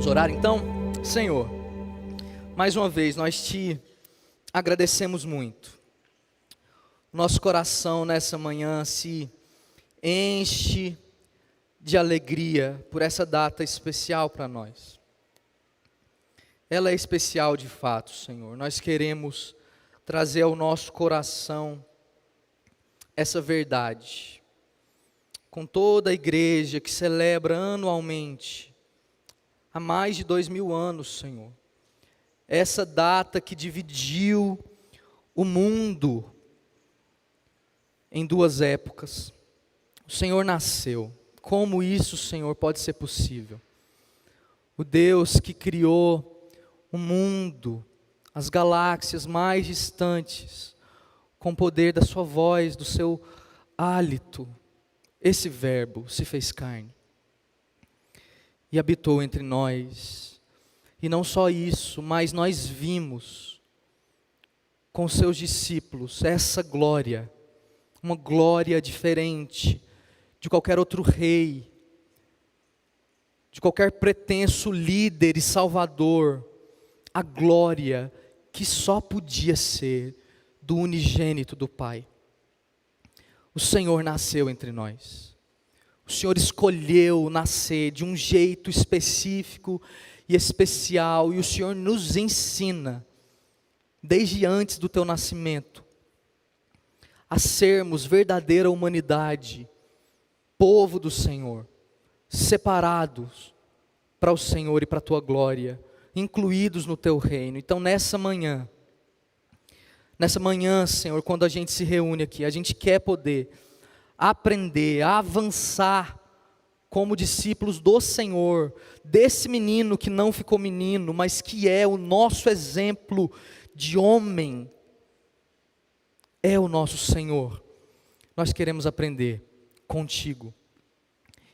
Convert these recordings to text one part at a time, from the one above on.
orar então? Senhor, mais uma vez nós te agradecemos muito. Nosso coração nessa manhã se enche de alegria por essa data especial para nós. Ela é especial de fato, Senhor. Nós queremos trazer ao nosso coração essa verdade. Com toda a igreja que celebra anualmente, há mais de 2000 anos, Senhor. Essa data que dividiu o mundo em duas épocas. O Senhor nasceu. Como isso, Senhor, pode ser possível? O Deus que criou o mundo, as galáxias mais distantes, com o poder da sua voz, do seu hálito, esse verbo se fez carne e habitou entre nós. E não só isso, mas nós vimos com seus discípulos essa glória, uma glória diferente de qualquer outro rei, de qualquer pretenso líder e salvador, a glória que só podia ser do unigênito do Pai. O Senhor nasceu entre nós. O Senhor escolheu nascer de um jeito específico e especial, e o Senhor nos ensina, desde antes do teu nascimento, a sermos verdadeira humanidade, povo do Senhor, separados para o Senhor e para a tua glória, incluídos no teu reino. Então nessa manhã, Senhor, quando a gente se reúne aqui, a gente quer poder aprender, avançar como discípulos do Senhor, desse menino que não ficou menino, mas que é o nosso exemplo de homem, é o nosso Senhor. Nós queremos aprender contigo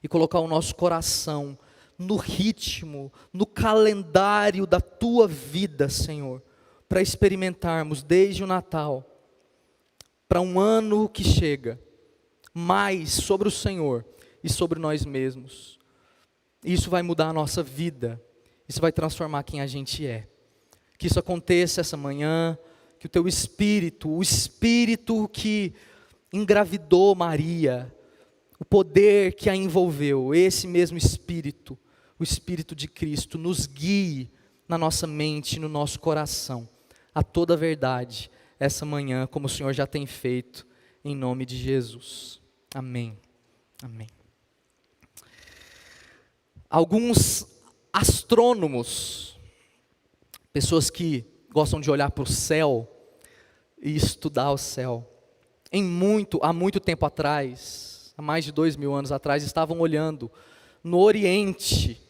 e colocar o nosso coração no ritmo, no calendário da tua vida, Senhor, para experimentarmos desde o Natal, para um ano que chega, mais sobre o Senhor e sobre nós mesmos. Isso vai mudar a nossa vida, isso vai transformar quem a gente é. Que isso aconteça essa manhã, que o teu Espírito, o Espírito que engravidou Maria, o poder que a envolveu, esse mesmo Espírito, o Espírito de Cristo, nos guie na nossa mente, no nosso coração, a toda a verdade, essa manhã, como o Senhor já tem feito, em nome de Jesus. Amém. Amém. Alguns astrônomos, pessoas que gostam de olhar para o céu e estudar o céu, há muito tempo atrás, há mais de 2000 anos atrás, estavam olhando no Oriente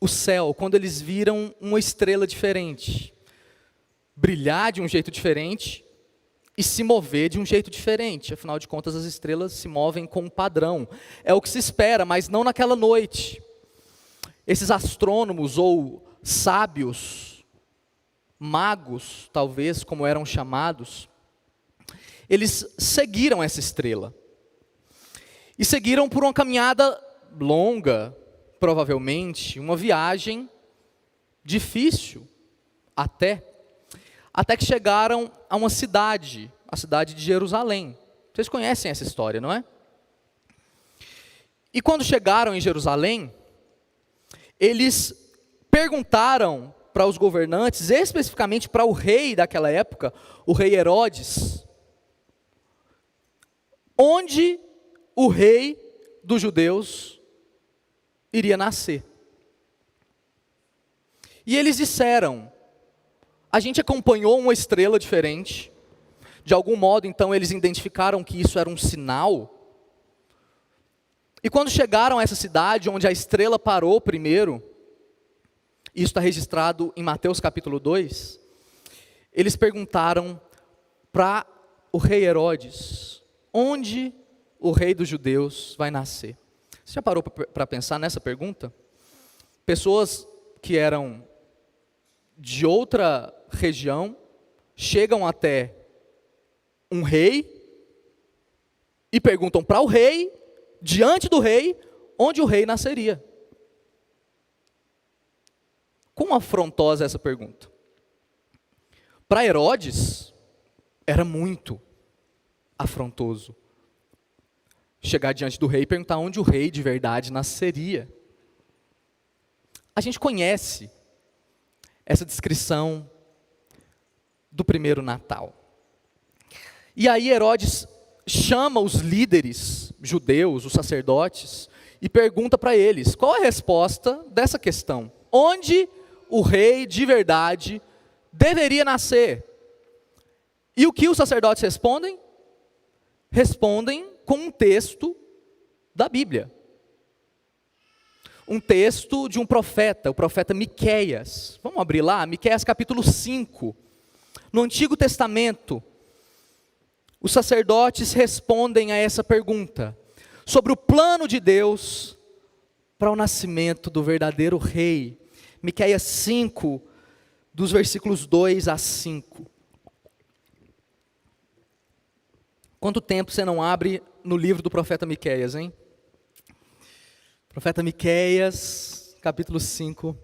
o céu, quando eles viram uma estrela diferente, brilhar de um jeito diferente e se mover de um jeito diferente. Afinal de contas, as estrelas se movem com um padrão. É o que se espera, mas não naquela noite. Esses astrônomos ou sábios, magos, talvez, como eram chamados, eles seguiram essa estrela. E seguiram por uma caminhada longa, provavelmente, uma viagem difícil, até que chegaram a uma cidade, a cidade de Jerusalém. Vocês conhecem essa história, não é? E quando chegaram em Jerusalém, eles perguntaram para os governantes, especificamente para o rei daquela época, o rei Herodes, onde o rei dos judeus iria nascer. E eles disseram: a gente acompanhou uma estrela diferente. De algum modo, então, eles identificaram que isso era um sinal. E quando chegaram a essa cidade, onde a estrela parou primeiro, isso está registrado em Mateus capítulo 2, eles perguntaram para o rei Herodes, onde o rei dos judeus vai nascer? Você já parou para pensar nessa pergunta? Pessoas que eram de outra região, chegam até um rei e perguntam para o rei, diante do rei, onde o rei nasceria. Quão afrontosa é essa pergunta? Para Herodes, era muito afrontoso chegar diante do rei e perguntar onde o rei de verdade nasceria. A gente conhece essa descrição do primeiro Natal. E aí Herodes chama os líderes judeus, os sacerdotes, e pergunta para eles, qual é a resposta dessa questão? Onde o rei de verdade deveria nascer? E o que os sacerdotes respondem? Respondem com um texto da Bíblia. Um texto de um profeta, o profeta Miqueias. Vamos abrir lá? Miqueias capítulo 5. No Antigo Testamento, os sacerdotes respondem a essa pergunta, sobre o plano de Deus para o nascimento do verdadeiro rei. Miqueias 5, dos versículos 2 a 5. Quanto tempo você não abre no livro do profeta Miqueias, hein? Profeta Miqueias, capítulo 5,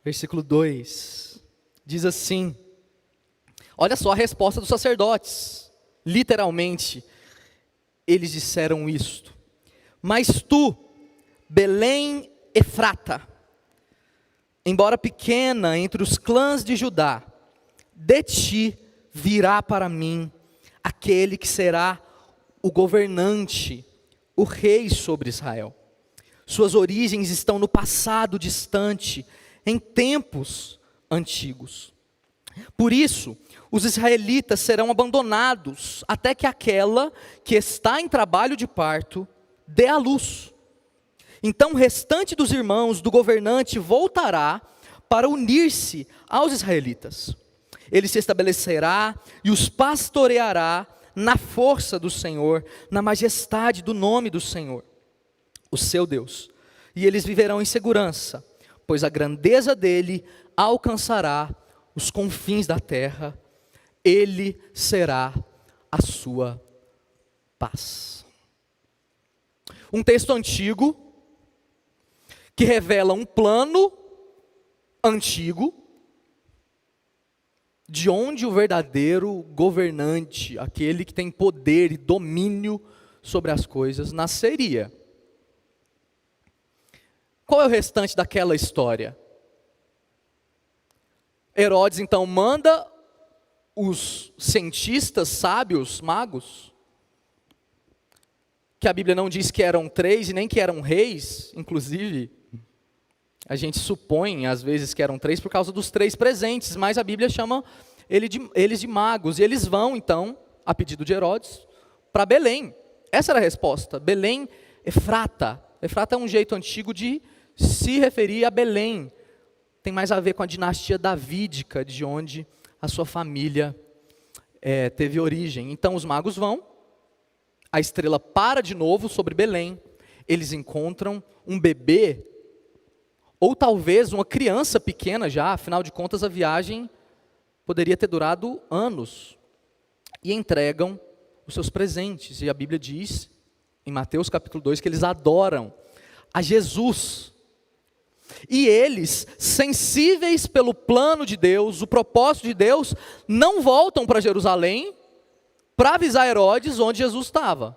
versículo 2. Diz assim, olha só a resposta dos sacerdotes. Literalmente, eles disseram isto. Mas tu, Belém Efrata, embora pequena entre os clãs de Judá, de ti virá para mim aquele que será o governante, o rei sobre Israel. Suas origens estão no passado distante, em tempos antigos. Por isso, os israelitas serão abandonados até que aquela que está em trabalho de parto dê à luz. Então o restante dos irmãos do governante voltará para unir-se aos israelitas. Ele se estabelecerá e os pastoreará na força do Senhor, na majestade do nome do Senhor, o seu Deus. E eles viverão em segurança, pois a grandeza dele alcançará os confins da terra. Ele será a sua paz. Um texto antigo, que revela um plano antigo, de onde o verdadeiro governante, aquele que tem poder e domínio sobre as coisas, nasceria. Qual é o restante daquela história? Herodes então manda os cientistas, sábios, magos, que a Bíblia não diz que eram 3 e nem que eram reis, inclusive, a gente supõe às vezes que eram 3 por causa dos 3 presentes, mas a Bíblia chama eles de magos, e eles vão então, a pedido de Herodes, para Belém. Essa era a resposta, Belém Efrata. Efrata é um jeito antigo de se referir a Belém, tem mais a ver com a dinastia davídica, de onde a sua família teve origem. Então os magos vão, a estrela para de novo sobre Belém, eles encontram um bebê, ou talvez uma criança pequena já, afinal de contas a viagem poderia ter durado anos, e entregam os seus presentes, e a Bíblia diz, em Mateus capítulo 2, que eles adoram a Jesus. E eles, sensíveis pelo plano de Deus, o propósito de Deus, não voltam para Jerusalém para avisar Herodes onde Jesus estava.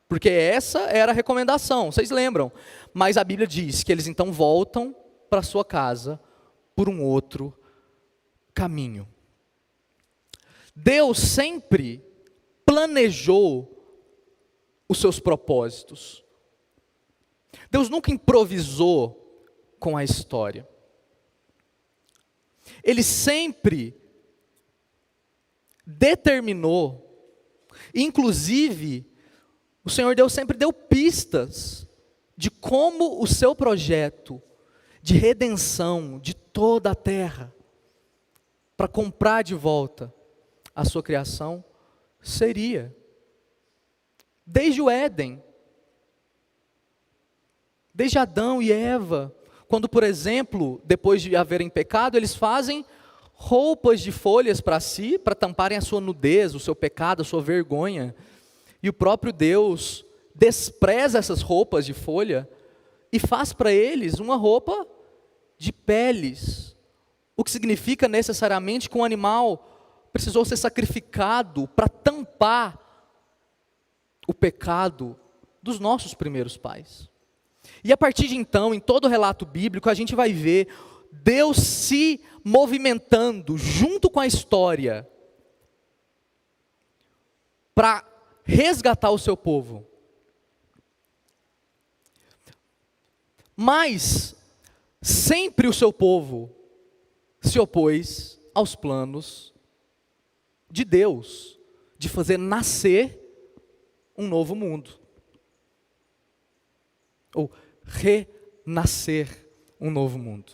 Porque essa era a recomendação, vocês lembram. Mas a Bíblia diz que eles então voltam para sua casa por um outro caminho. Deus sempre planejou os seus propósitos. Deus nunca improvisou com a história. Ele sempre determinou, inclusive, o Senhor Deus sempre deu pistas de como o seu projeto de redenção de toda a terra, para comprar de volta a sua criação, seria. Desde o Éden, desde Adão e Eva, quando, por exemplo, depois de haverem pecado, eles fazem roupas de folhas para si, para tamparem a sua nudez, o seu pecado, a sua vergonha. E o próprio Deus despreza essas roupas de folha e faz para eles uma roupa de peles, o que significa necessariamente que um animal precisou ser sacrificado para tampar o pecado dos nossos primeiros pais. E a partir de então, em todo o relato bíblico, a gente vai ver Deus se movimentando junto com a história para resgatar o seu povo. Mas sempre o seu povo se opôs aos planos de Deus, de fazer nascer um novo mundo. Ou renascer um novo mundo.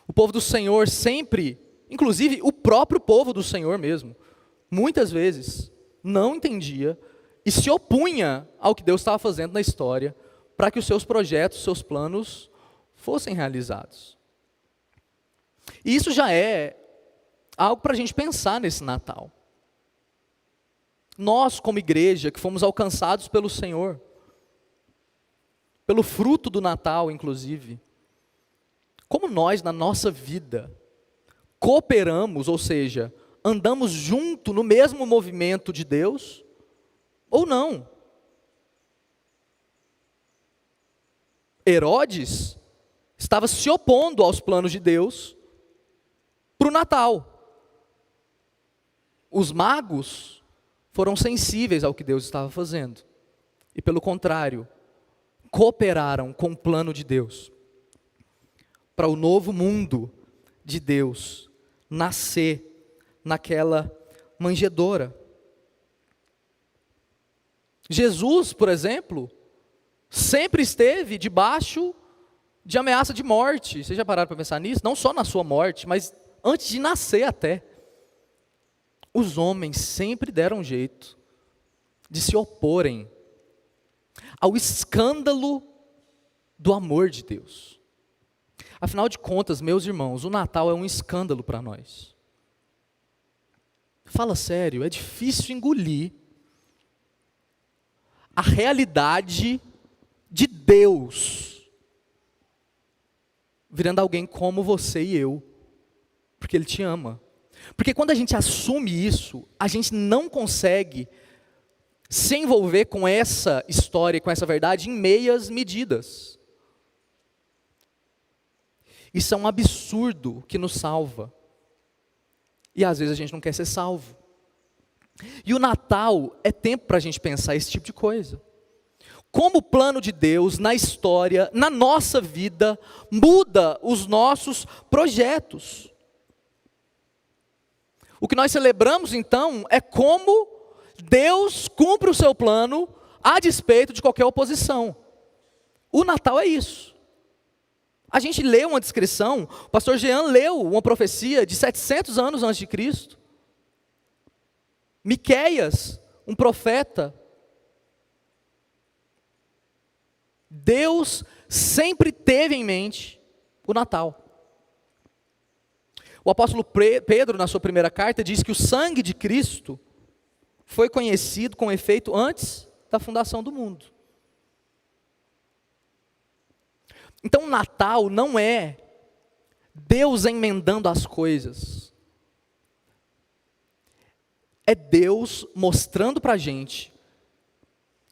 O povo do Senhor sempre, inclusive o próprio povo do Senhor mesmo, muitas vezes não entendia e se opunha ao que Deus estava fazendo na história para que os seus projetos, seus planos fossem realizados. E isso já é algo para a gente pensar nesse Natal. Nós, como igreja, que fomos alcançados pelo Senhor, pelo fruto do Natal, inclusive, como nós, na nossa vida, cooperamos, ou seja, andamos junto no mesmo movimento de Deus, ou não? Herodes estava se opondo aos planos de Deus para o Natal. Os magos foram sensíveis ao que Deus estava fazendo. E pelo contrário, cooperaram com o plano de Deus. Para o novo mundo de Deus nascer naquela manjedoura. Jesus, por exemplo, sempre esteve debaixo de ameaça de morte. Vocês já pararam para pensar nisso? Não só na sua morte, mas antes de nascer até. Os homens sempre deram jeito de se oporem ao escândalo do amor de Deus. Afinal de contas, meus irmãos, o Natal é um escândalo para nós. Fala sério, é difícil engolir a realidade de Deus virando alguém como você e eu, porque Ele te ama. Porque quando a gente assume isso, a gente não consegue se envolver com essa história, com essa verdade em meias medidas. Isso é um absurdo que nos salva. E às vezes a gente não quer ser salvo. E o Natal é tempo para a gente pensar esse tipo de coisa. Como o plano de Deus na história, na nossa vida, muda os nossos projetos. O que nós celebramos então é como Deus cumpre o seu plano a despeito de qualquer oposição. O Natal é isso. A gente lê uma descrição, o pastor Jean leu uma profecia de 700 anos antes de Cristo. Miqueias, um profeta. Deus sempre teve em mente o Natal. O apóstolo Pedro, na sua primeira carta, diz que o sangue de Cristo foi conhecido com efeito antes da fundação do mundo. Então, o Natal não é Deus emendando as coisas. É Deus mostrando para a gente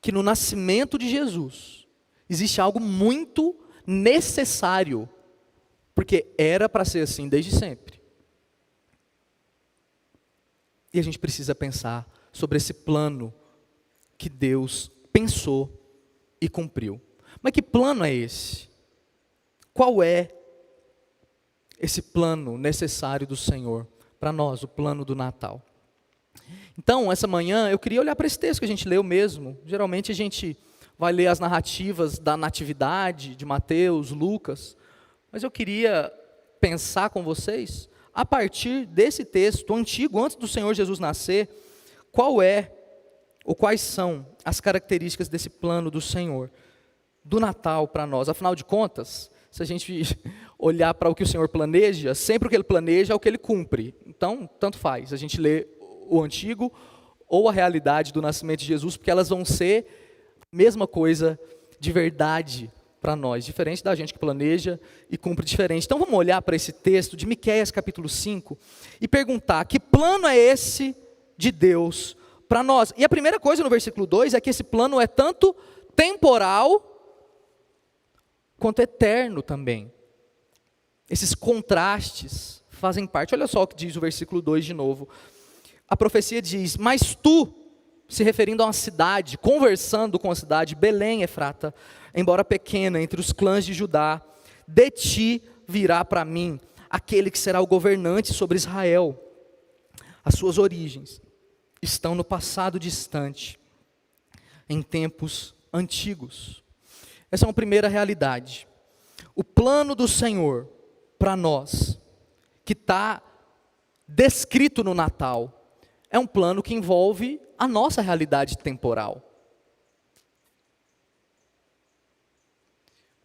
que no nascimento de Jesus existe algo muito necessário, porque era para ser assim desde sempre. E a gente precisa pensar sobre esse plano que Deus pensou e cumpriu. Mas que plano é esse? Qual é esse plano necessário do Senhor para nós, o plano do Natal? Então, essa manhã, eu queria olhar para esse texto que a gente leu mesmo. Geralmente a gente vai ler as narrativas da Natividade, de Mateus, Lucas. Mas eu queria pensar com vocês, a partir desse texto antigo, antes do Senhor Jesus nascer, qual é, ou quais são as características desse plano do Senhor, do Natal para nós. Afinal de contas, se a gente olhar para o que o Senhor planeja, sempre o que Ele planeja é o que Ele cumpre. Então, tanto faz, a gente lê o antigo ou a realidade do nascimento de Jesus, porque elas vão ser a mesma coisa de verdade para nós, diferente da gente que planeja e cumpre diferente. Então vamos olhar para esse texto de Miqueias capítulo 5 e perguntar: que plano é esse de Deus para nós? E a primeira coisa no versículo 2 é que esse plano é tanto temporal quanto eterno também. Esses contrastes fazem parte. Olha só o que diz o versículo 2 de novo. A profecia diz: mas tu, se referindo a uma cidade, conversando com a cidade, Belém, Efrata, embora pequena entre os clãs de Judá, de ti virá para mim aquele que será o governante sobre Israel. As suas origens estão no passado distante, em tempos antigos. Essa é uma primeira realidade. O plano do Senhor para nós, que está descrito no Natal, é um plano que envolve a nossa realidade temporal.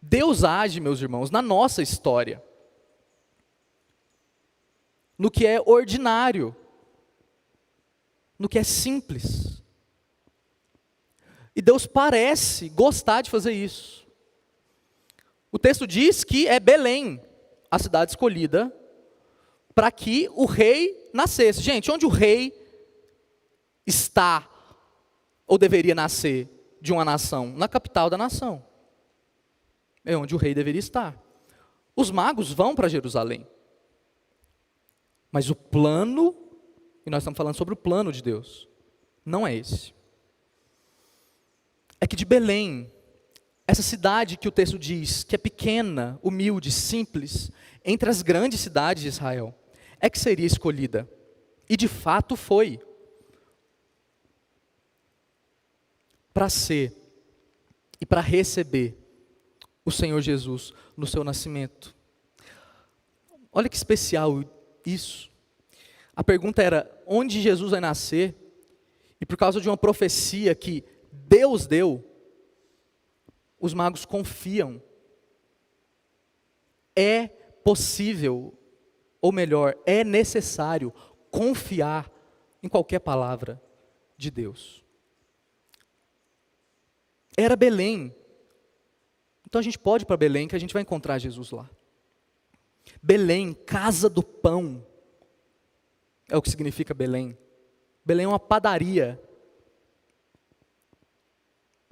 Deus age, meus irmãos, na nossa história, no que é ordinário, no que é simples. E Deus parece gostar de fazer isso. O texto diz que é Belém, a cidade escolhida, para que o rei nascesse. Gente, onde o rei está, ou deveria nascer, de uma nação? Na capital da nação. É onde o rei deveria estar. Os magos vão para Jerusalém. Mas o plano, e nós estamos falando sobre o plano de Deus, não é esse. É que de Belém, essa cidade que o texto diz, que é pequena, humilde, simples, entre as grandes cidades de Israel, é que seria escolhida. E de fato foi. Para ser e para receber o Senhor Jesus no seu nascimento. Olha que especial isso. A pergunta era: onde Jesus vai nascer? E por causa de uma profecia que Deus deu, os magos confiam. É possível, ou melhor, é necessário confiar em qualquer palavra de Deus. Era Belém. Então a gente pode ir para Belém, que a gente vai encontrar Jesus lá. Belém, casa do pão, é o que significa Belém. Belém é uma padaria.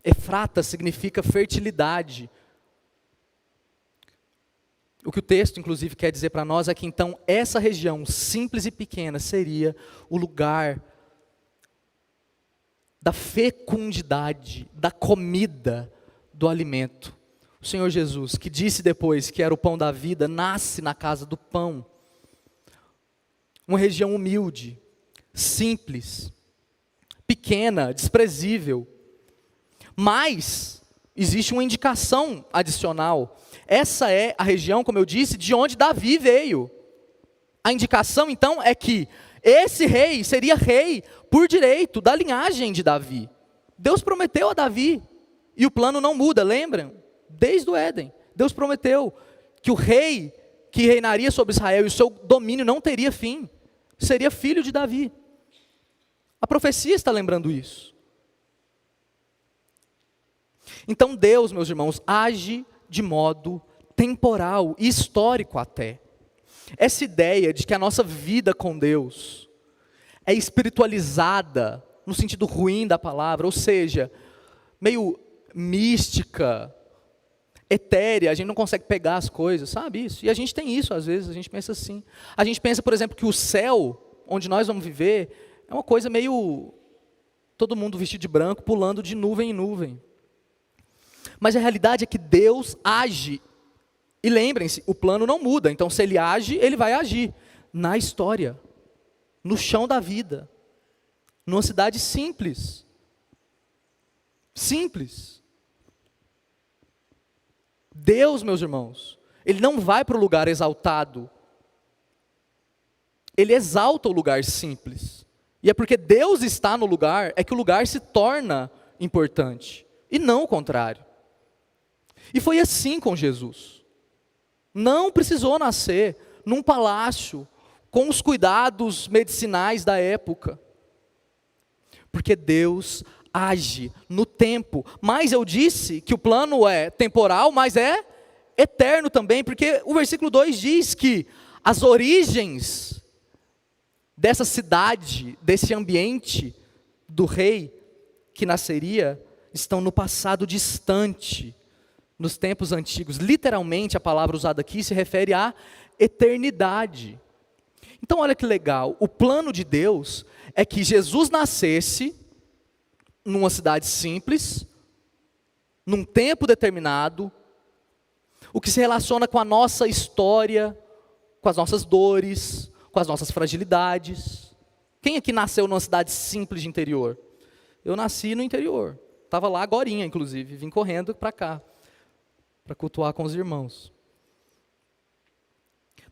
Efrata significa fertilidade. O que o texto, inclusive, quer dizer para nós é que então essa região simples e pequena seria o lugar da fecundidade, da comida, do alimento. O Senhor Jesus, que disse depois que era o pão da vida, nasce na casa do pão. Uma região humilde, simples, pequena, desprezível. Mas existe uma indicação adicional. Essa é a região, como eu disse, de onde Davi veio. A indicação então é que esse rei seria rei por direito da linhagem de Davi. Deus prometeu a Davi, e o plano não muda, lembram? Desde o Éden, Deus prometeu que o rei que reinaria sobre Israel e o seu domínio não teria fim, seria filho de Davi. A profecia está lembrando isso. Então Deus, meus irmãos, age de modo temporal e histórico até. Essa ideia de que a nossa vida com Deus é espiritualizada, no sentido ruim da palavra, ou seja, meio mística, etérea, a gente não consegue pegar as coisas, sabe isso? E a gente tem isso às vezes, a gente pensa assim. A gente pensa, por exemplo, que o céu, onde nós vamos viver, é uma coisa meio, todo mundo vestido de branco, pulando de nuvem em nuvem. Mas a realidade é que Deus age. E lembrem-se, o plano não muda. Então, se Ele age, Ele vai agir. Na história. No chão da vida. Numa cidade simples. Simples. Deus, meus irmãos, Ele não vai para o lugar exaltado. Ele exalta o lugar simples. E é porque Deus está no lugar, é que o lugar se torna importante. E não o contrário. E foi assim com Jesus. Não precisou nascer num palácio, com os cuidados medicinais da época. Porque Deus age no tempo. Mas eu disse que o plano é temporal, mas é eterno também, porque o versículo 2 diz que as origens dessa cidade, desse ambiente do rei que nasceria, estão no passado distante, nos tempos antigos. Literalmente, a palavra usada aqui se refere à eternidade. Então, olha que legal, o plano de Deus é que Jesus nascesse numa cidade simples, num tempo determinado, o que se relaciona com a nossa história, com as nossas dores, com as nossas fragilidades. Quem aqui nasceu numa cidade simples de interior? Eu nasci no interior, estava lá agorinha, inclusive, vim correndo para cá, para cultuar com os irmãos.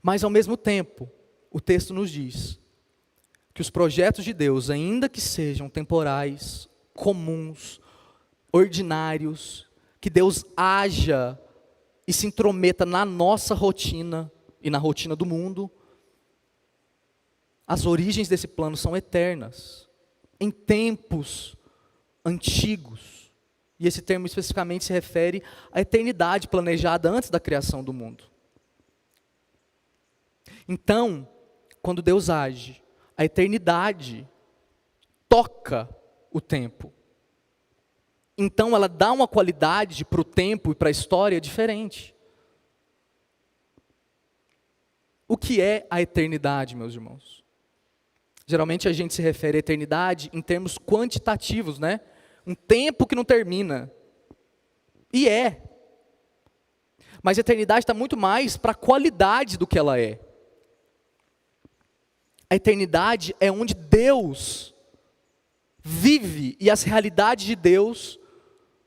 Mas, ao mesmo tempo, o texto nos diz que os projetos de Deus, ainda que sejam temporais, comuns, ordinários, que Deus haja e se intrometa na nossa rotina e na rotina do mundo, as origens desse plano são eternas, em tempos antigos. E esse termo especificamente se refere à eternidade planejada antes da criação do mundo. Então, quando Deus age, a eternidade toca o tempo. Então ela dá uma qualidade para o tempo e para a história diferente. O que é a eternidade, meus irmãos? Geralmente a gente se refere à eternidade em termos quantitativos, né? Um tempo que não termina. E é. Mas a eternidade está muito mais para a qualidade do que ela é. A eternidade é onde Deus vive e as realidades de Deus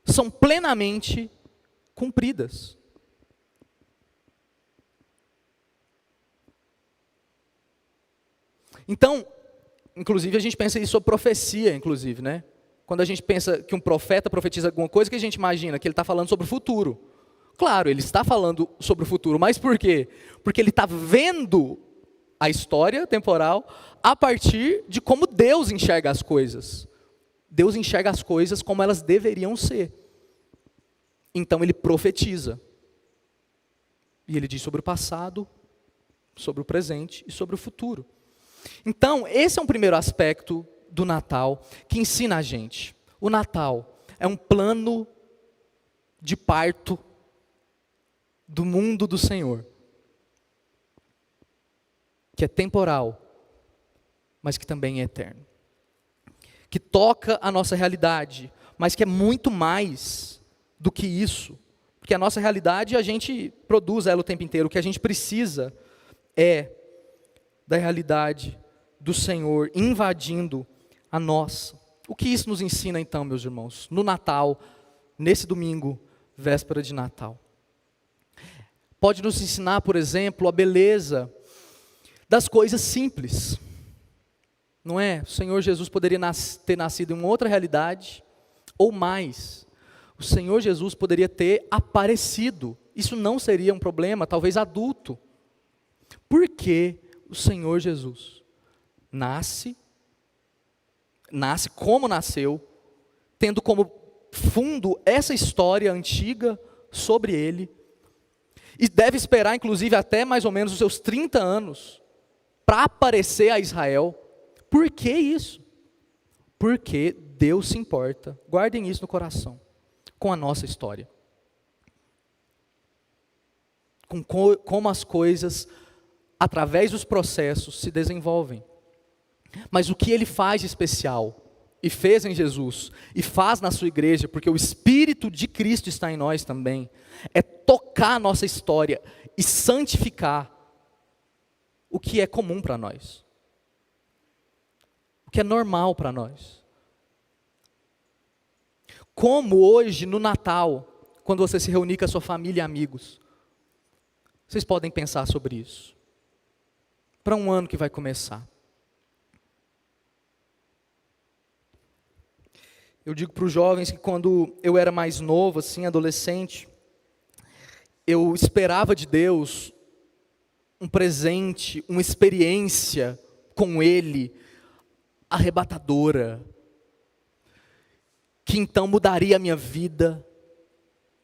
são plenamente cumpridas. Então, inclusive a gente pensa isso sobre profecia, inclusive, né? Quando a gente pensa que um profeta profetiza alguma coisa, que a gente imagina que ele está falando sobre o futuro. Claro, ele está falando sobre o futuro, mas por quê? Porque ele está vendo a história temporal a partir de como Deus enxerga as coisas. Deus enxerga as coisas como elas deveriam ser. Então ele profetiza. E ele diz sobre o passado, sobre o presente e sobre o futuro. Então, esse é um primeiro aspecto do Natal que ensina a gente. O Natal é um plano de parto do mundo do Senhor, que é temporal, mas que também é eterno. Que toca a nossa realidade, mas que é muito mais do que isso. Porque a nossa realidade, a gente produz ela o tempo inteiro. O que a gente precisa é da realidade do Senhor invadindo a nossa. O que isso nos ensina então, meus irmãos? No Natal, nesse domingo, véspera de Natal. Pode nos ensinar, por exemplo, a beleza das coisas simples. Não é? O Senhor Jesus poderia ter nascido em uma outra realidade, ou mais. O Senhor Jesus poderia ter aparecido. Isso não seria um problema, talvez adulto. Por que o Senhor Jesus nasce como nasceu, tendo como fundo essa história antiga sobre ele, e deve esperar, inclusive, até mais ou menos os seus 30 anos, para aparecer a Israel. Por que isso? Porque Deus se importa, guardem isso no coração, com a nossa história. Com como as coisas, através dos processos, se desenvolvem. Mas o que Ele faz de especial, e fez em Jesus, e faz na sua igreja, porque o Espírito de Cristo está em nós também, é tocar a nossa história e santificar o que é comum para nós. O que é normal para nós. Como hoje, no Natal, quando você se reunir com a sua família e amigos, vocês podem pensar sobre isso. Para um ano que vai começar. Eu digo para os jovens que quando eu era mais novo, assim, adolescente, eu esperava de Deus um presente, uma experiência com Ele arrebatadora. que então mudaria a minha vida,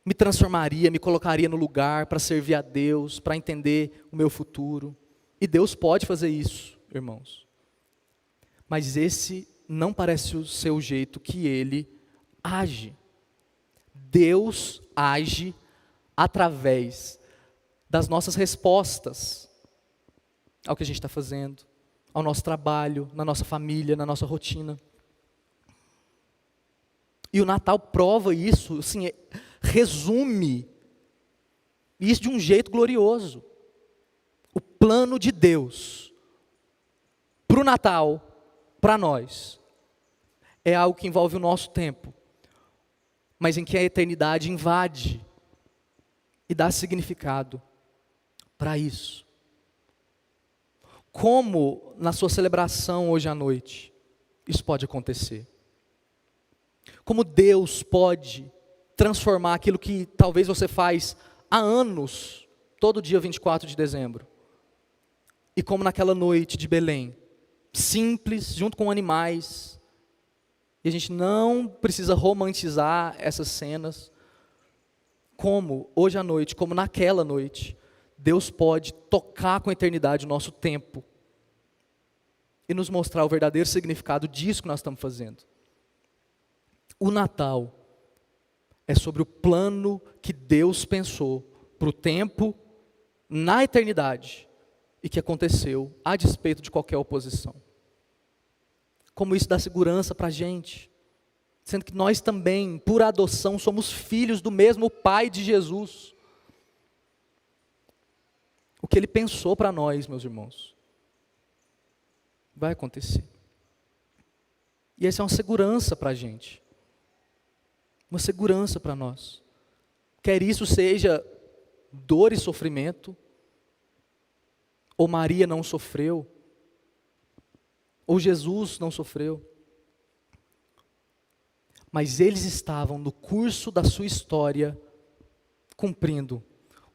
me transformaria, me colocaria no lugar para servir a Deus, para entender o meu futuro. E Deus pode fazer isso, irmãos. Mas esse não parece ser o jeito que Ele age. Deus age através das nossas respostas ao que a gente está fazendo, ao nosso trabalho, na nossa família, na nossa rotina. E o Natal prova isso, assim, resume isso de um jeito glorioso. O plano de Deus para o Natal, para nós, é algo que envolve o nosso tempo, mas em que a eternidade invade e dá significado para isso. Como na sua celebração hoje à noite, isso pode acontecer? Como Deus pode transformar aquilo que talvez você faz há anos, todo dia 24 de dezembro. E como naquela noite de Belém, simples, junto com animais, e a gente não precisa romantizar essas cenas, como hoje à noite, como naquela noite, Deus pode tocar com a eternidade o nosso tempo e nos mostrar o verdadeiro significado disso que nós estamos fazendo. O Natal é sobre o plano que Deus pensou para o tempo, na eternidade, e que aconteceu a despeito de qualquer oposição. Como isso dá segurança para a gente, sendo que nós também, por adoção, somos filhos do mesmo Pai de Jesus. O que Ele pensou para nós, meus irmãos, vai acontecer. E essa é uma segurança para a gente. Uma segurança para nós. Quer isso seja dor e sofrimento, ou Maria não sofreu, ou Jesus não sofreu. Mas eles estavam no curso da sua história, cumprindo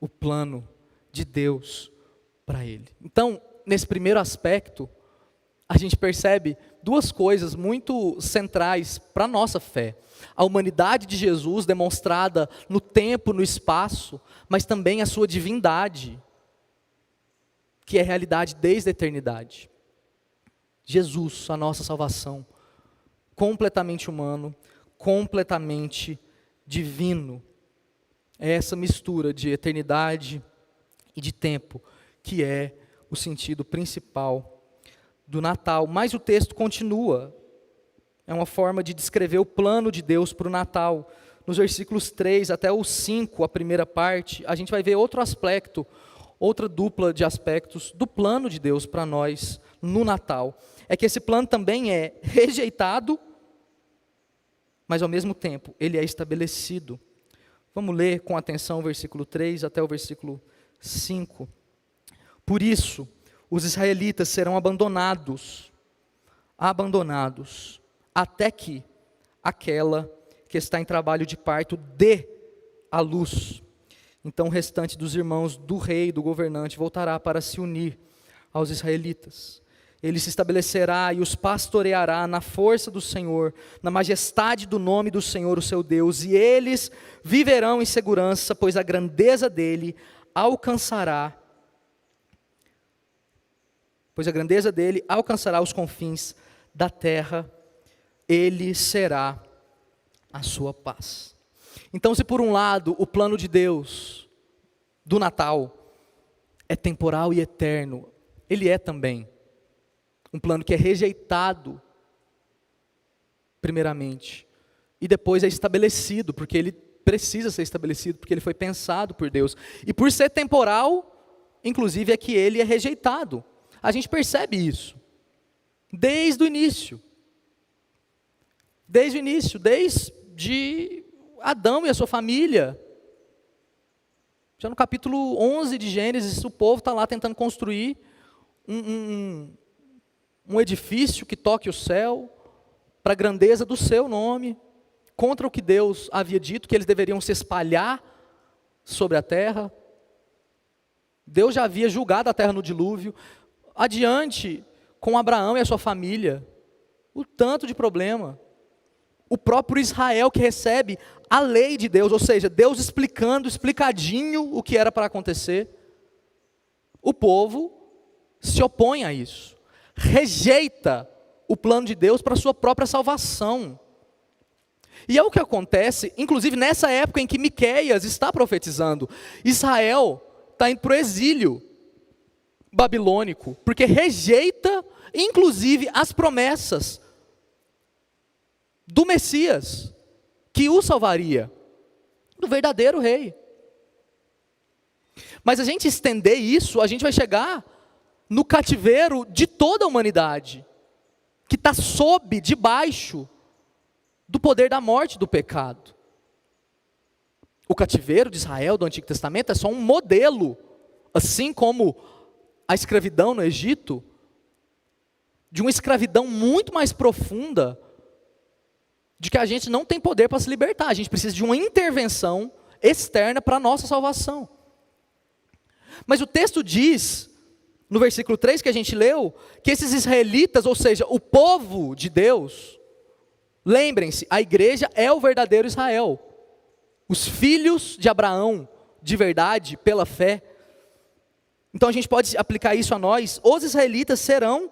o plano de Deus para ele. Então, nesse primeiro aspecto, a gente percebe duas coisas muito centrais para a nossa fé. A humanidade de Jesus demonstrada no tempo, no espaço, mas também a sua divindade, que é realidade desde a eternidade. Jesus, a nossa salvação, completamente humano, completamente divino. É essa mistura de eternidade e de tempo que é o sentido principal do Natal. Mas o texto continua. É uma forma de descrever o plano de Deus para o Natal. Nos versículos 3 até o 5, a primeira parte, a gente vai ver outro aspecto, outra dupla de aspectos do plano de Deus para nós no Natal. É que esse plano também é rejeitado, mas ao mesmo tempo ele é estabelecido. Vamos ler com atenção o versículo 3 até o versículo 5. Por isso, os israelitas serão abandonados, até que aquela que está em trabalho de parto dê a luz. Então o restante dos irmãos do rei, do governante, voltará para se unir aos israelitas. Ele se estabelecerá e os pastoreará na força do Senhor, na majestade do nome do Senhor, o seu Deus, e eles viverão em segurança, pois a grandeza dele alcançará os confins da terra, ele será a sua paz. Então, se por um lado o plano de Deus do Natal é temporal e eterno, ele é também um plano que é rejeitado primeiramente e depois é estabelecido, porque ele precisa ser estabelecido, porque ele foi pensado por Deus. E por ser temporal, inclusive, é que ele é rejeitado. A gente percebe isso desde o início. Desde Adão e a sua família. Já no capítulo 11 de Gênesis, o povo está lá tentando construir um edifício que toque o céu, para a grandeza do seu nome, contra o que Deus havia dito, que eles deveriam se espalhar sobre a terra. Deus já havia julgado a terra no dilúvio. Adiante, com Abraão e a sua família, o tanto de problema. o próprio Israel que recebe a lei de Deus, ou seja, Deus explicando, explicadinho o que era para acontecer. O povo se opõe a isso, rejeita o plano de Deus para a sua própria salvação. E é o que acontece, inclusive nessa época em que Miqueias está profetizando. Israel está indo para o exílio babilônico, porque rejeita, inclusive, as promessas do Messias, que o salvaria, do verdadeiro rei. Mas a gente estender isso, a gente vai chegar no cativeiro de toda a humanidade, que está debaixo do poder da morte, do pecado. O cativeiro de Israel do Antigo Testamento é só um modelo, assim como a escravidão no Egito, de uma escravidão muito mais profunda, de que a gente não tem poder para se libertar, a gente precisa de uma intervenção externa para a nossa salvação. Mas o texto diz, no versículo 3 que a gente leu, que esses israelitas, ou seja, o povo de Deus, lembrem-se, a igreja é o verdadeiro Israel, os filhos de Abraão, de verdade, pela fé. Então a gente pode aplicar isso a nós. Os israelitas serão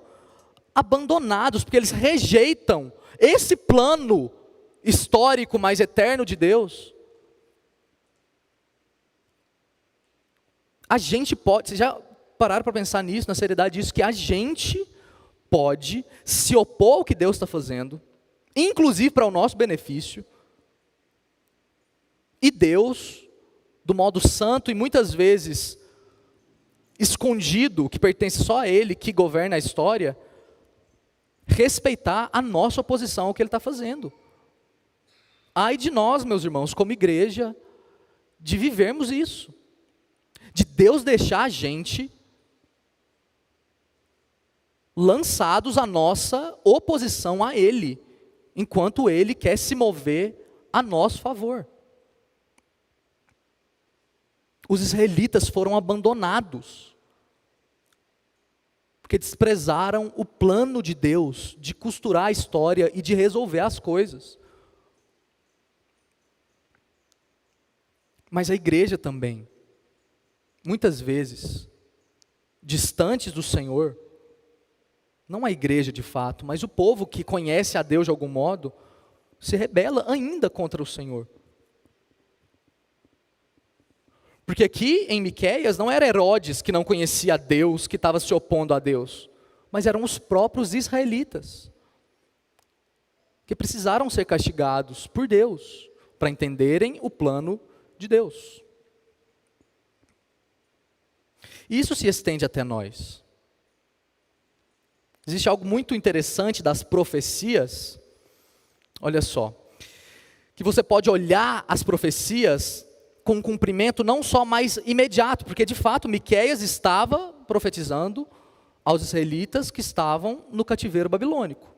abandonados, porque eles rejeitam esse plano histórico mais eterno de Deus. A gente pode, vocês já pararam para pensar nisso, na seriedade disso, que a gente pode se opor ao que Deus está fazendo, inclusive para o nosso benefício, e Deus, do modo santo e muitas vezes escondido, que pertence só a Ele, que governa a história, respeitar a nossa oposição ao que Ele está fazendo. Ai de nós, meus irmãos, como igreja, de vivermos isso, de Deus deixar a gente lançados à nossa oposição a Ele, enquanto Ele quer se mover a nosso favor. Os israelitas foram abandonados, porque desprezaram o plano de Deus de costurar a história e de resolver as coisas. Mas a igreja também, muitas vezes, distantes do Senhor, não a igreja de fato, mas o povo que conhece a Deus de algum modo, se rebela ainda contra o Senhor. Porque aqui em Miqueias não era Herodes que não conhecia a Deus, que estava se opondo a Deus, mas eram os próprios israelitas, que precisaram ser castigados por Deus, para entenderem o plano de Deus. E isso se estende até nós. Existe algo muito interessante das profecias, olha só, que você pode olhar as profecias com um cumprimento não só mais imediato, porque de fato Miqueias estava profetizando aos israelitas que estavam no cativeiro babilônico.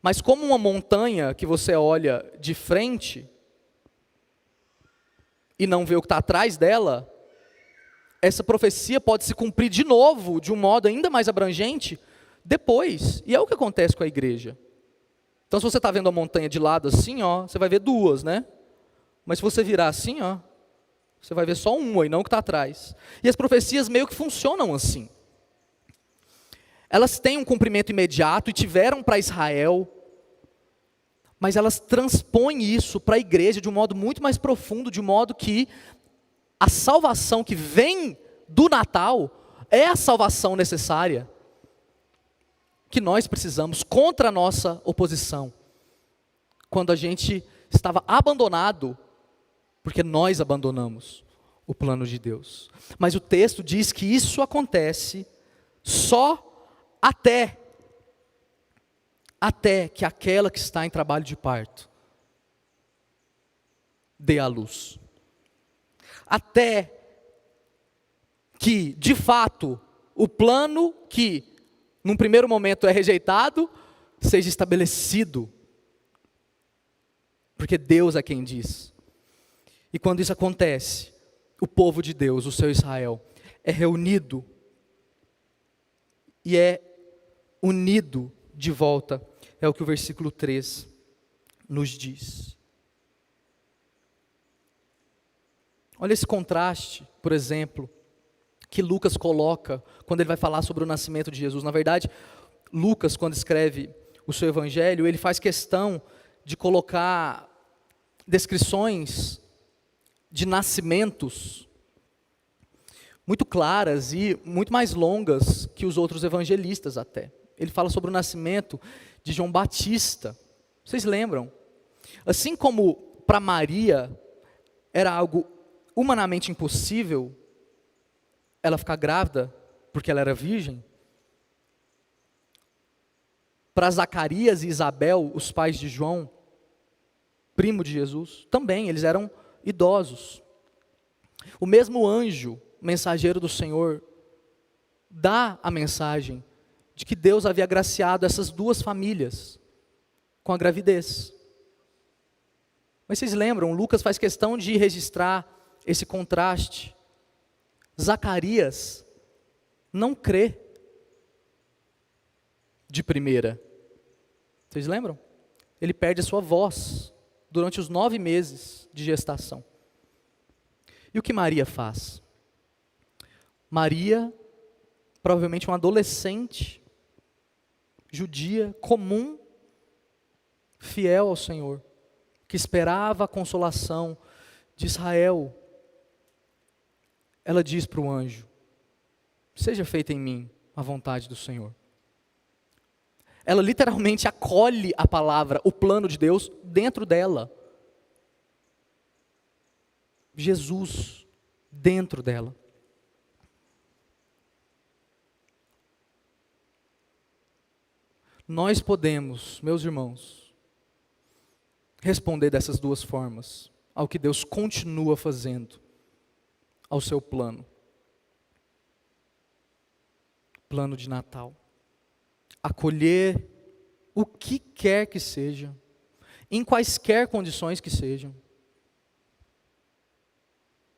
Mas como uma montanha que você olha de frente e não vê o que está atrás dela, essa profecia pode se cumprir de novo, de um modo ainda mais abrangente, depois. E é o que acontece com a igreja. Então se você está vendo a montanha de lado assim, ó, você vai ver duas, né? Mas se você virar assim, ó, você vai ver só uma e não o que está atrás. E as profecias meio que funcionam assim. Elas têm um cumprimento imediato e tiveram para Israel, mas elas transpõem isso para a igreja de um modo muito mais profundo, de modo que a salvação que vem do Natal é a salvação necessária que nós precisamos contra a nossa oposição. Quando a gente estava abandonado, porque nós abandonamos o plano de Deus. Mas o texto diz que isso acontece só até que aquela que está em trabalho de parto dê à luz. Até que, de fato, o plano que, num primeiro momento, é rejeitado, seja estabelecido. Porque Deus é quem diz. E quando isso acontece, o povo de Deus, o seu Israel, é reunido e é unido de volta. É o que o versículo 3 nos diz. Olha esse contraste, por exemplo, que Lucas coloca quando ele vai falar sobre o nascimento de Jesus. Na verdade, Lucas, quando escreve o seu evangelho, ele faz questão de colocar descrições de nascimentos muito claras e muito mais longas que os outros evangelistas até. Ele fala sobre o nascimento de João Batista. Vocês lembram? Assim como para Maria era algo humanamente impossível ela ficar grávida porque ela era virgem, para Zacarias e Isabel, os pais de João, primo de Jesus, também eles eram idosos. O mesmo anjo, mensageiro do Senhor, dá a mensagem de que Deus havia agraciado essas duas famílias com a gravidez. Mas vocês lembram, Lucas faz questão de registrar esse contraste. Zacarias não crê de primeira. Vocês lembram? Ele perde a sua voz durante os 9 meses de gestação. E o que Maria faz? Maria, provavelmente uma adolescente, judia, comum, fiel ao Senhor, que esperava a consolação de Israel. Ela diz para o anjo: seja feita em mim a vontade do Senhor. Ela literalmente acolhe a palavra, o plano de Deus dentro dela. Jesus dentro dela. Nós podemos, meus irmãos, responder dessas duas formas ao que Deus continua fazendo, ao seu plano. Plano de Natal. Acolher o que quer que seja, em quaisquer condições que sejam.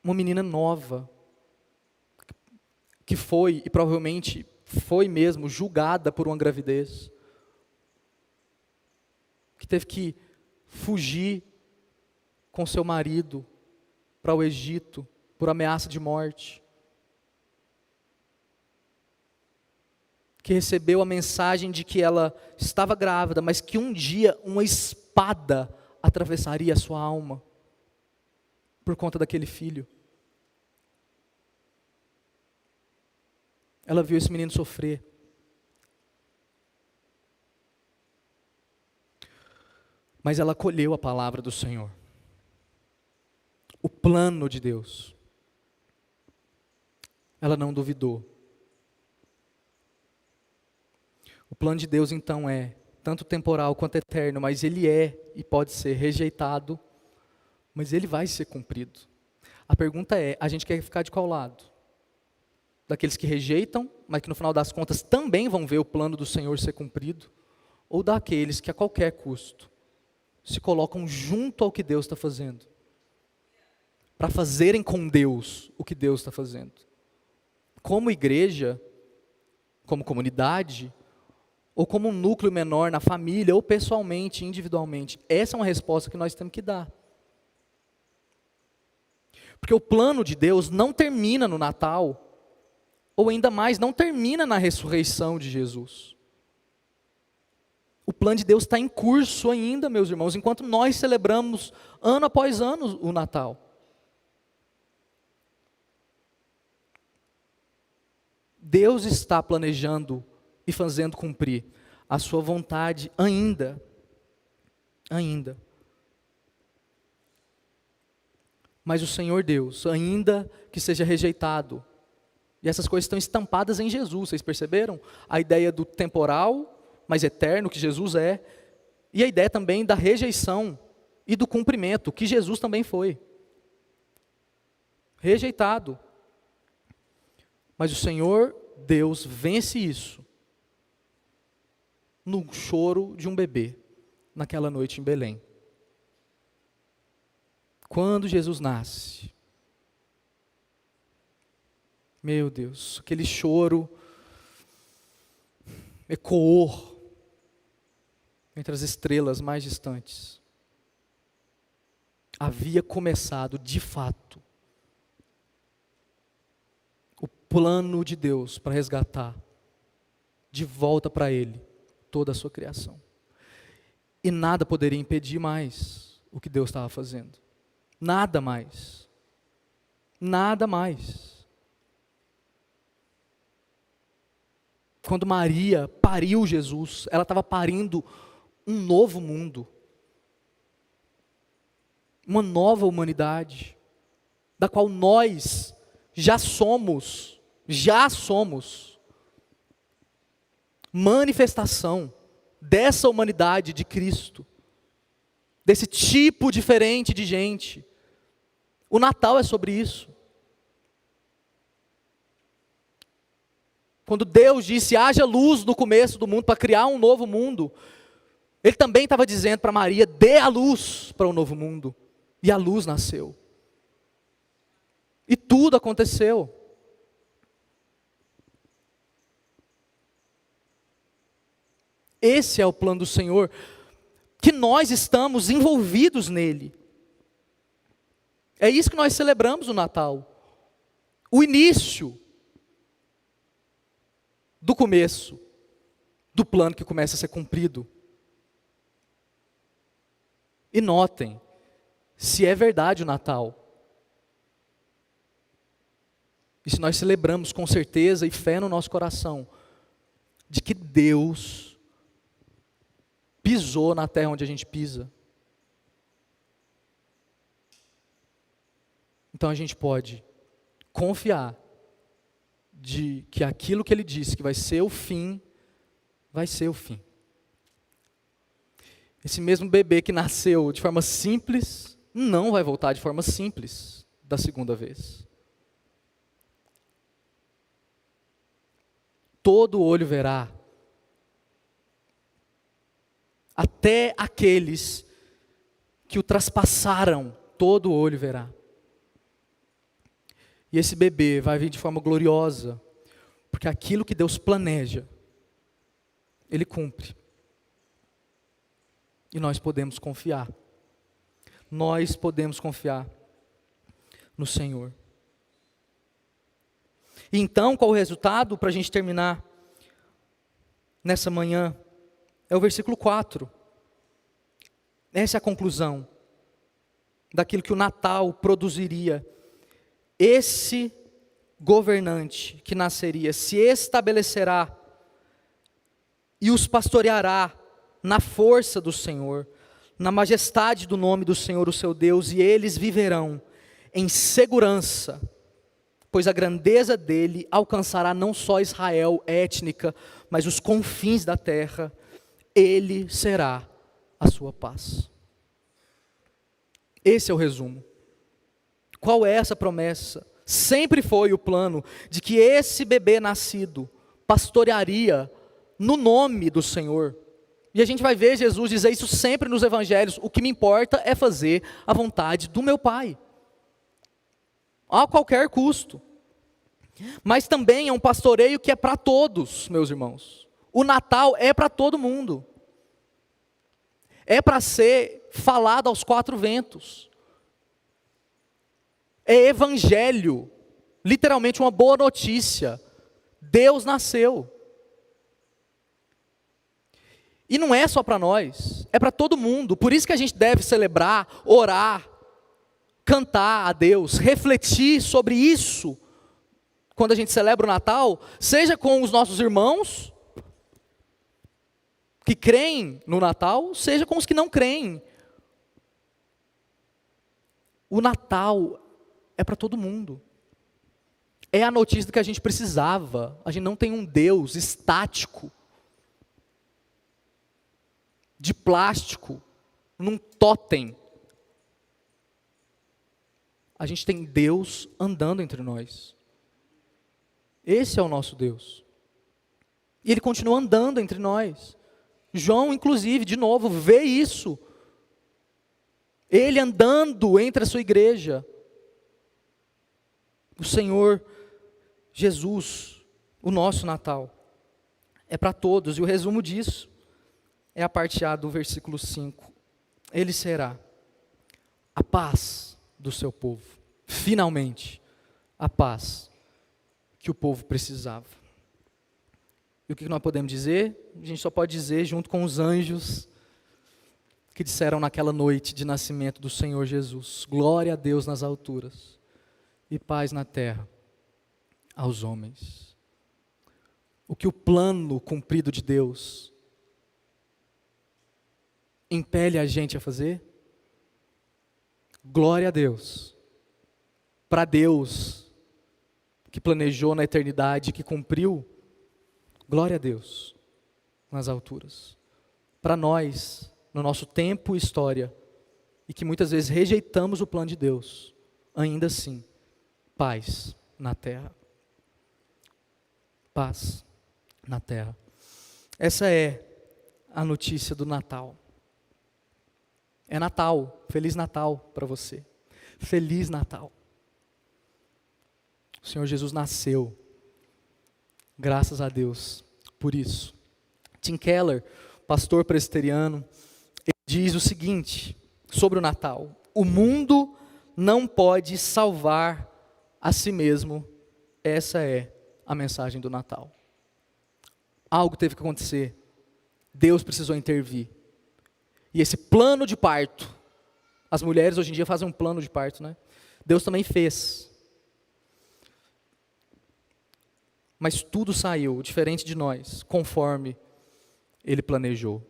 Uma menina nova, que foi, e provavelmente foi mesmo, julgada por uma gravidez, que teve que fugir com seu marido para o Egito, por ameaça de morte, que recebeu a mensagem de que ela estava grávida, mas que um dia uma espada atravessaria a sua alma, por conta daquele filho. Ela viu esse menino sofrer. Mas ela acolheu a palavra do Senhor. O plano de Deus. Ela não duvidou. O plano de Deus então é tanto temporal quanto eterno, mas ele é e pode ser rejeitado, mas ele vai ser cumprido. A pergunta é, a gente quer ficar de qual lado? Daqueles que rejeitam, mas que no final das contas também vão ver o plano do Senhor ser cumprido, ou daqueles que a qualquer custo se colocam junto ao que Deus está fazendo, para fazerem com Deus o que Deus está fazendo. Como igreja, como comunidade, ou como um núcleo menor na família, ou pessoalmente, individualmente. Essa é uma resposta que nós temos que dar. Porque o plano de Deus não termina no Natal, ou ainda mais, não termina na ressurreição de Jesus. O plano de Deus está em curso ainda, meus irmãos, enquanto nós celebramos ano após ano o Natal. Deus está planejando e fazendo cumprir a sua vontade ainda. Mas o Senhor Deus, ainda que seja rejeitado, e essas coisas estão estampadas em Jesus, vocês perceberam? A ideia do temporal, mas eterno, que Jesus é, e a ideia também da rejeição e do cumprimento, que Jesus também foi. Rejeitado. Mas o Senhor Deus vence isso no choro de um bebê, naquela noite em Belém. Quando Jesus nasce, meu Deus, aquele choro ecoou entre as estrelas mais distantes. havia começado de fato o plano de Deus para resgatar de volta para Ele toda a sua criação. E nada poderia impedir mais o que Deus estava fazendo. Nada mais. Nada mais. Quando Maria pariu Jesus, ela estava parindo um novo mundo. Uma nova humanidade, da qual nós já somos manifestação dessa humanidade de Cristo, desse tipo diferente de gente. O Natal é sobre isso. Quando Deus disse, haja luz no começo do mundo para criar um novo mundo, Ele também estava dizendo para Maria, dê a luz para um novo mundo. E a luz nasceu. E tudo aconteceu. Esse é o plano do Senhor, que nós estamos envolvidos nele. É isso que nós celebramos no Natal. O início do começo do plano que começa a ser cumprido. E notem, se é verdade o Natal, e se nós celebramos com certeza e fé no nosso coração, de que Deus pisou na terra onde a gente pisa, então a gente pode confiar de que aquilo que Ele disse que vai ser o fim, vai ser o fim. Esse mesmo bebê que nasceu de forma simples, não vai voltar de forma simples da segunda vez. Todo olho verá, até aqueles que o traspassaram, todo olho verá. E esse bebê vai vir de forma gloriosa, porque aquilo que Deus planeja, Ele cumpre. E nós podemos confiar. Nós podemos confiar no Senhor. E então, qual o resultado, para a gente terminar nessa manhã? É o versículo 4. Essa é a conclusão daquilo que o Natal produziria. Esse governante que nasceria se estabelecerá e os pastoreará na força do Senhor, na majestade do nome do Senhor, o seu Deus, e eles viverão em segurança, pois a grandeza dele alcançará não só Israel étnica, mas os confins da terra. Ele será a sua paz. Esse é o resumo. Qual é essa promessa? Sempre foi o plano de que esse bebê nascido pastorearia no nome do Senhor. E a gente vai ver Jesus dizer isso sempre nos evangelhos: o que me importa é fazer a vontade do meu Pai, a qualquer custo. Mas também é um pastoreio que é para todos, meus irmãos. O Natal é para todo mundo. É para ser falado aos quatro ventos. É evangelho, literalmente uma boa notícia. Deus nasceu. E não é só para nós, é para todo mundo. Por isso que a gente deve celebrar, orar, cantar a Deus, refletir sobre isso, quando a gente celebra o Natal, seja com os nossos irmãos, que creem no Natal, seja com os que não creem. O Natal é para todo mundo. É a notícia que a gente precisava. A gente não tem um Deus estático, de plástico, num tótem. A gente tem Deus andando entre nós. Esse é o nosso Deus. E Ele continua andando entre nós. João, inclusive, de novo, vê isso. Ele andando entre a sua igreja. O Senhor Jesus, o nosso Natal, é para todos. E o resumo disso é a parte A do versículo 5. Ele será a paz do seu povo. Finalmente, a paz que o povo precisava. E o que nós podemos dizer? A gente só pode dizer, junto com os anjos que disseram naquela noite de nascimento do Senhor Jesus: glória a Deus nas alturas e paz na terra aos homens. O que o plano cumprido de Deus impele a gente a fazer? Glória a Deus. Para Deus, que planejou na eternidade, que cumpriu, glória a Deus nas alturas. Para nós, no nosso tempo e história, e que muitas vezes rejeitamos o plano de Deus, ainda assim, paz na terra. Paz na terra. Essa é a notícia do Natal. É Natal, Feliz Natal para você. Feliz Natal. O Senhor Jesus nasceu. Graças a Deus por isso. Tim Keller, pastor presbiteriano, ele diz o seguinte sobre o Natal: o mundo não pode salvar a si mesmo. Essa é a mensagem do Natal. Algo teve que acontecer. Deus precisou intervir. E esse plano de parto, as mulheres hoje em dia fazem um plano de parto, né? Deus também fez. Mas tudo saiu, diferente de nós, conforme Ele planejou.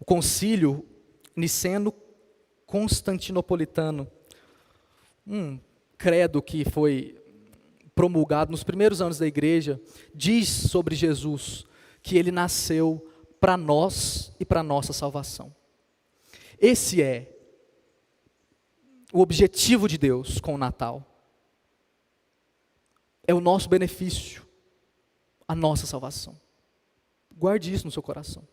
O concílio niceno-constantinopolitano, um credo que foi promulgado nos primeiros anos da igreja, diz sobre Jesus que Ele nasceu para nós e para a nossa salvação. Esse é o objetivo de Deus com o Natal. É o nosso benefício, a nossa salvação. Guarde isso no seu coração.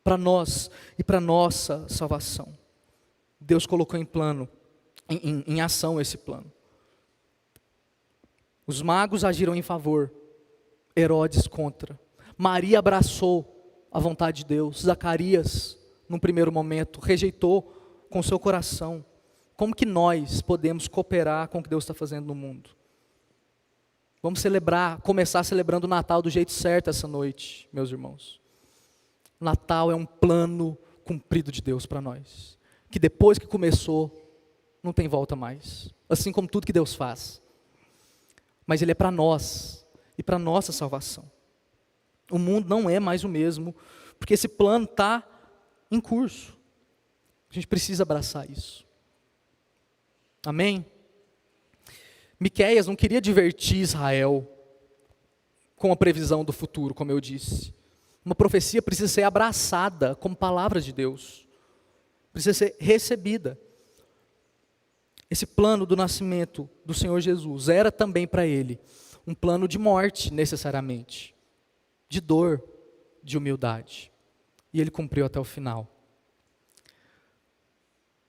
Para nós e para nossa salvação. Deus colocou em plano, em ação esse plano. Os magos agiram em favor, Herodes contra. Maria abraçou a vontade de Deus. Zacarias, num primeiro momento, rejeitou com seu coração. Como que nós podemos cooperar com o que Deus está fazendo no mundo? Vamos começar celebrando o Natal do jeito certo essa noite, meus irmãos. O Natal é um plano cumprido de Deus para nós, que depois que começou, não tem volta mais. Assim como tudo que Deus faz. Mas Ele é para nós e para nossa salvação. O mundo não é mais o mesmo, porque esse plano está em curso. A gente precisa abraçar isso. Amém? Miqueias não queria divertir Israel com a previsão do futuro, como eu disse. Uma profecia precisa ser abraçada como palavra de Deus. Precisa ser recebida. Esse plano do nascimento do Senhor Jesus era também para Ele um plano de morte, necessariamente. De dor, de humildade. E Ele cumpriu até o final.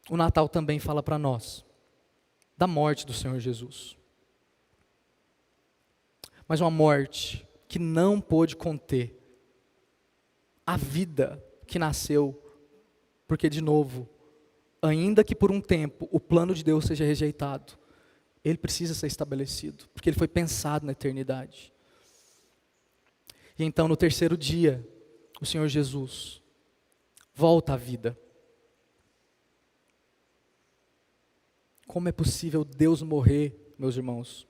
O Natal também fala para nós da morte do Senhor Jesus. Mas uma morte que não pôde conter a vida que nasceu, porque de novo, ainda que por um tempo o plano de Deus seja rejeitado, ele precisa ser estabelecido, porque ele foi pensado na eternidade. E então no terceiro dia, o Senhor Jesus volta à vida. Como é possível Deus morrer, meus irmãos?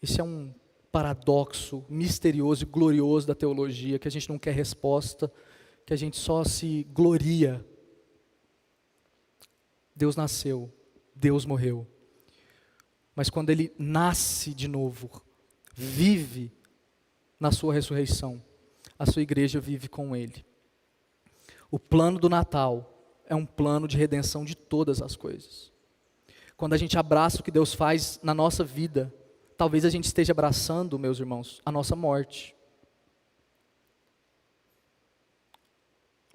Esse é um paradoxo misterioso e glorioso da teologia, que a gente não quer resposta, que a gente só se gloria. Deus nasceu, Deus morreu. Mas quando Ele nasce de novo, vive na sua ressurreição, a sua igreja vive com Ele. O plano do Natal é um plano de redenção de todas as coisas. Quando a gente abraça o que Deus faz na nossa vida, talvez a gente esteja abraçando, meus irmãos, a nossa morte.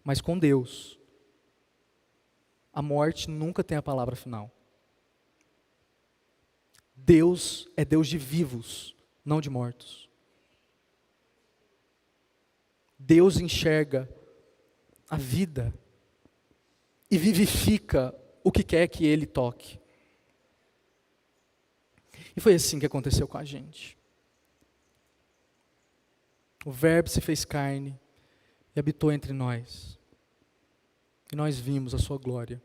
Mas com Deus, a morte nunca tem a palavra final. Deus é Deus de vivos, não de mortos. Deus enxerga a vida e vivifica o que quer que ele toque. E foi assim que aconteceu com a gente. O Verbo se fez carne e habitou entre nós. E nós vimos a sua glória.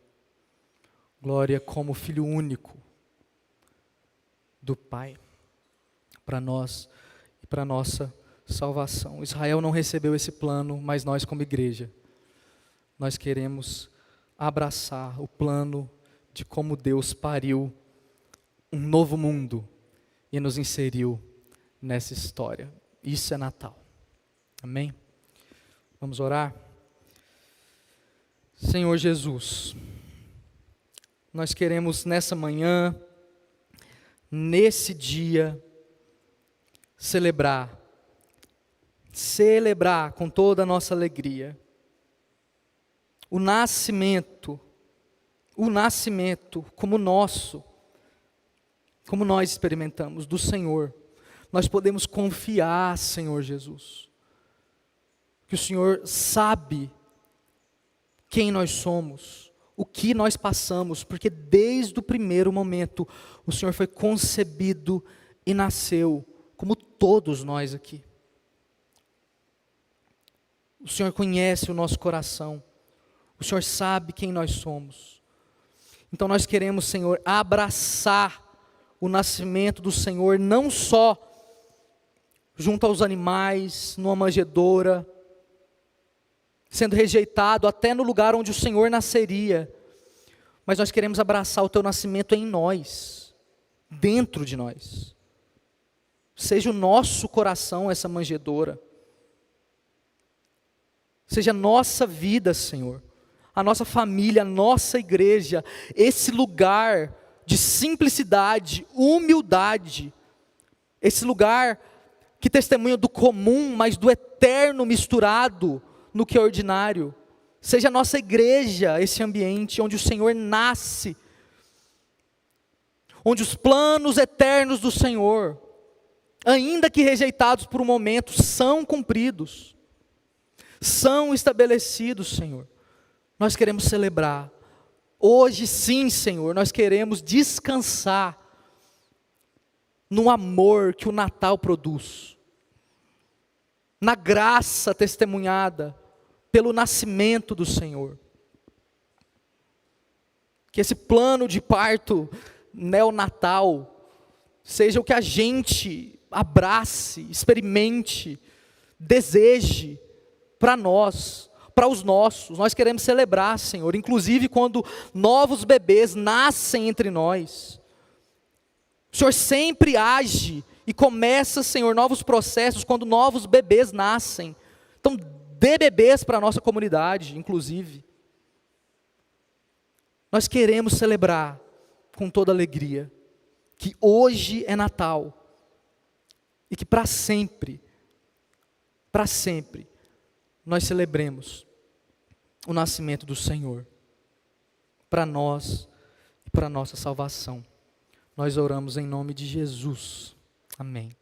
Glória como Filho único do Pai, para nós e para nossa salvação. Israel não recebeu esse plano, mas nós como igreja, nós queremos abraçar o plano de como Deus pariu um novo mundo e nos inseriu nessa história. Isso é Natal. Amém? Vamos orar? Senhor Jesus, nós queremos nessa manhã, nesse dia, celebrar com toda a nossa alegria, o nascimento como nosso, como nós experimentamos do Senhor. Nós podemos confiar, Senhor Jesus, que o Senhor sabe quem nós somos, o que nós passamos, porque desde o primeiro momento o Senhor foi concebido e nasceu, como todos nós aqui. O Senhor conhece o nosso coração, o Senhor sabe quem nós somos. Então nós queremos, Senhor, abraçar o nascimento do Senhor, não só junto aos animais, numa manjedoura, sendo rejeitado até no lugar onde o Senhor nasceria, mas nós queremos abraçar o teu nascimento em nós, dentro de nós. Seja o nosso coração essa manjedoura, seja a nossa vida, Senhor, a nossa família, a nossa igreja, esse lugar de simplicidade, humildade, esse lugar que testemunha do comum, mas do eterno misturado no que é ordinário. Seja a nossa igreja esse ambiente onde o Senhor nasce, onde os planos eternos do Senhor, ainda que rejeitados por um momento, são cumpridos, são estabelecidos, Senhor. Nós queremos celebrar. Hoje sim, Senhor, nós queremos descansar no amor que o Natal produz, na graça testemunhada pelo nascimento do Senhor. Que esse plano de parto neonatal seja o que a gente abrace, experimente, deseje para nós, para os nossos. Nós queremos celebrar, Senhor, inclusive quando novos bebês nascem entre nós. O Senhor sempre age e começa, Senhor, novos processos quando novos bebês nascem. Então, dê bebês para a nossa comunidade, inclusive. Nós queremos celebrar com toda alegria que hoje é Natal e que para sempre, nós celebremos o nascimento do Senhor para nós e para a nossa salvação. Nós oramos em nome de Jesus. Amém.